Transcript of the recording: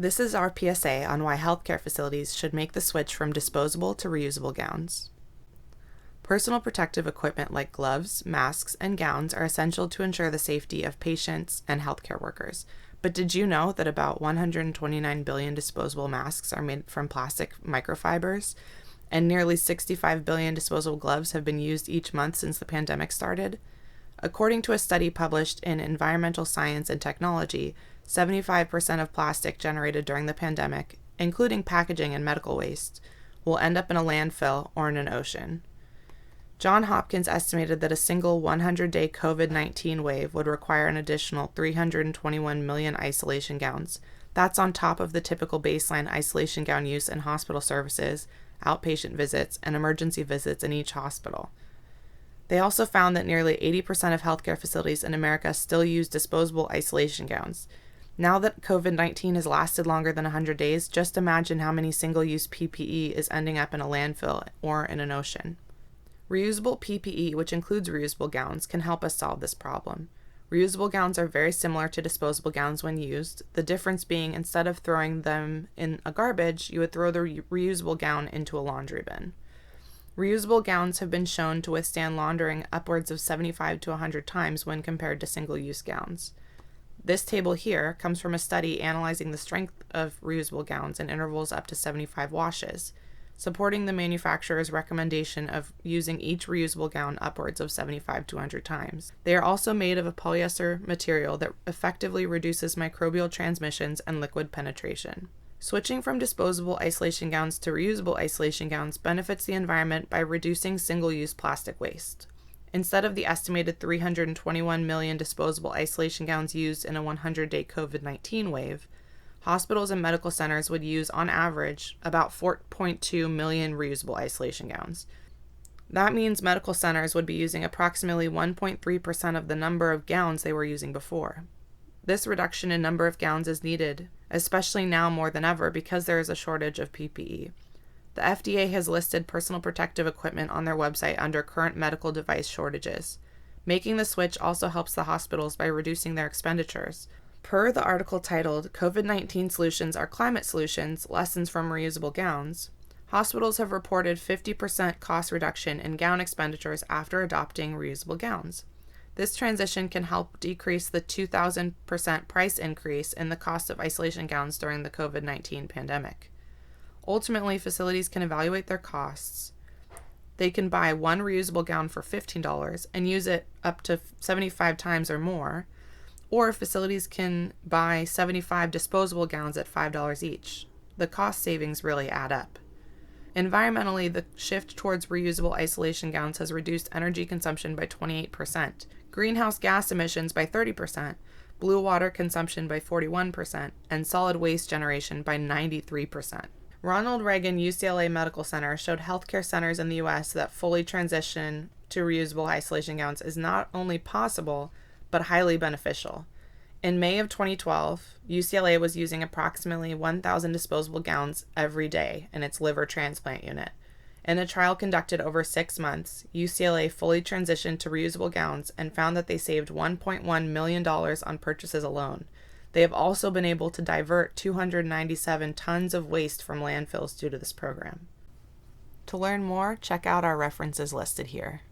This is our PSA on why healthcare facilities should make the switch from disposable to reusable gowns. Personal protective equipment like gloves, masks, and gowns are essential to ensure the safety of patients and healthcare workers. But did you know that about 129 billion disposable masks are made from plastic microfibers, and nearly 65 billion disposable gloves have been used each month since the pandemic started? According to a study published in Environmental Science and Technology, 75% of plastic generated during the pandemic, including packaging and medical waste, will end up in a landfill or in an ocean. Johns Hopkins estimated that a single 100-day COVID-19 wave would require an additional 321 million isolation gowns. That's on top of the typical baseline isolation gown use in hospital services, outpatient visits, and emergency visits in each hospital. They also found that nearly 80% of healthcare facilities in America still use disposable isolation gowns. Now that COVID-19 has lasted longer than 100 days, just imagine how many single-use PPE is ending up in a landfill or in an ocean. Reusable PPE, which includes reusable gowns, can help us solve this problem. Reusable gowns are very similar to disposable gowns when used, the difference being instead of throwing them in a garbage, you would throw the reusable gown into a laundry bin. Reusable gowns have been shown to withstand laundering upwards of 75 to 100 times when compared to single-use gowns. This table here comes from a study analyzing the strength of reusable gowns in intervals up to 75 washes, supporting the manufacturer's recommendation of using each reusable gown upwards of 75 to 100 times. They are also made of a polyester material that effectively reduces microbial transmissions and liquid penetration. Switching from disposable isolation gowns to reusable isolation gowns benefits the environment by reducing single-use plastic waste. Instead of the estimated 321 million disposable isolation gowns used in a 100-day COVID-19 wave, hospitals and medical centers would use, on average, about 4.2 million reusable isolation gowns. That means medical centers would be using approximately 1.3% of the number of gowns they were using before. This reduction in number of gowns is needed, especially now more than ever because there is a shortage of PPE. The FDA has listed personal protective equipment on their website under current medical device shortages. Making the switch also helps the hospitals by reducing their expenditures. Per the article titled, COVID-19 Solutions Are Climate Solutions, Lessons from Reusable Gowns, hospitals have reported 50% cost reduction in gown expenditures after adopting reusable gowns. This transition can help decrease the 2,000% price increase in the cost of isolation gowns during the COVID-19 pandemic. Ultimately, facilities can evaluate their costs. They can buy one reusable gown for $15 and use it up to 75 times or more, or facilities can buy 75 disposable gowns at $5 each. The cost savings really add up. Environmentally, the shift towards reusable isolation gowns has reduced energy consumption by 28%, greenhouse gas emissions by 30%, blue water consumption by 41%, and solid waste generation by 93%. Ronald Reagan UCLA Medical Center showed healthcare centers in the U.S. that fully transition to reusable isolation gowns is not only possible, but highly beneficial. In May of 2012, UCLA was using approximately 1,000 disposable gowns every day in its liver transplant unit. In a trial conducted over 6 months, UCLA fully transitioned to reusable gowns and found that they saved $1.1 million on purchases alone. They have also been able to divert 297 tons of waste from landfills due to this program. To learn more, check out our references listed here.